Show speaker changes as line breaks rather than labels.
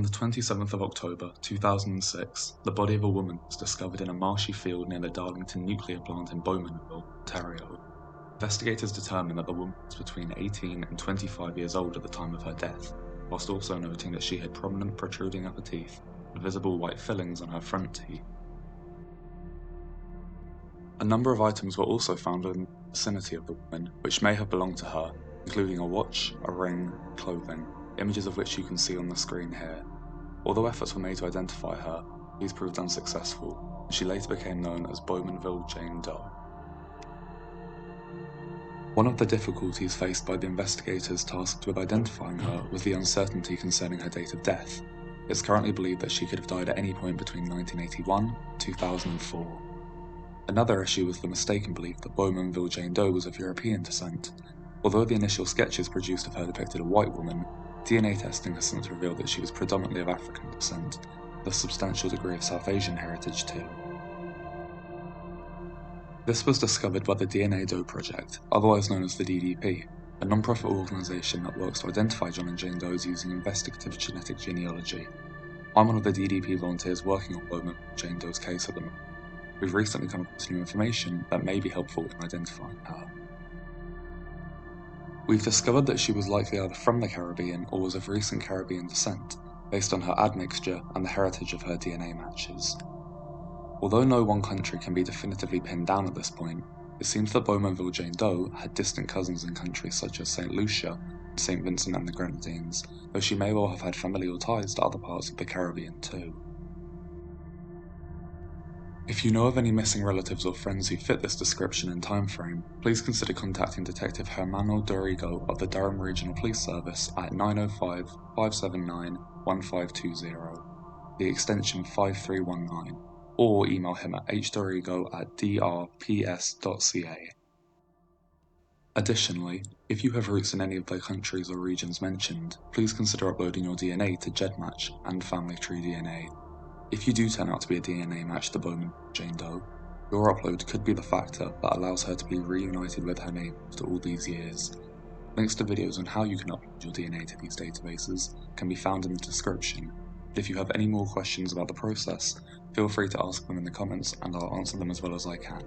On the 27th of October 2006, the body of a woman was discovered in a marshy field near the Darlington nuclear plant in Bowmanville, Ontario. Investigators determined that the woman was between 18 and 25 years old at the time of her death, whilst also noting that she had prominent protruding upper teeth and visible white fillings on her front teeth. A number of items were also found in the vicinity of the woman, which may have belonged to her, including a watch, a ring, and clothing, images of which you can see on the screen here. Although efforts were made to identify her, these proved unsuccessful, and she later became known as Bowmanville Jane Doe. One of the difficulties faced by the investigators tasked with identifying her was the uncertainty concerning her date of death. It's currently believed that she could have died at any point between 1981 and 2004. Another issue was the mistaken belief that Bowmanville Jane Doe was of European descent. Although the initial sketches produced of her depicted a white woman, DNA testing has since revealed that she was predominantly of African descent, with a substantial degree of South Asian heritage too. This was discovered by the DNA Doe Project, otherwise known as the DDP, a non-profit organisation that works to identify John and Jane Does using investigative genetic genealogy. I'm one of the DDP volunteers working on Bowmanville Jane Doe's case at the moment. We've recently come across new information that may be helpful in identifying her. We've discovered that she was likely either from the Caribbean or was of recent Caribbean descent, based on her admixture and the heritage of her DNA matches. Although no one country can be definitively pinned down at this point, it seems that Bowmanville Jane Doe had distant cousins in countries such as St. Lucia and St. Vincent and the Grenadines, though she may well have had familial ties to other parts of the Caribbean too. If you know of any missing relatives or friends who fit this description and time frame, please consider contacting Detective Hermano Dorigo of the Durham Regional Police Service at 905-579-1520, the extension 5319, or email him at hdorigo@drps.ca. Additionally, if you have roots in any of the countries or regions mentioned, please consider uploading your DNA to GEDmatch and FTDNA. If you do turn out to be a DNA match to Bowmanville Jane Doe, your upload could be the factor that allows her to be reunited with her name after all these years. Links to videos on how you can upload your DNA to these databases can be found in the description. If you have any more questions about the process, feel free to ask them in the comments and I'll answer them as well as I can.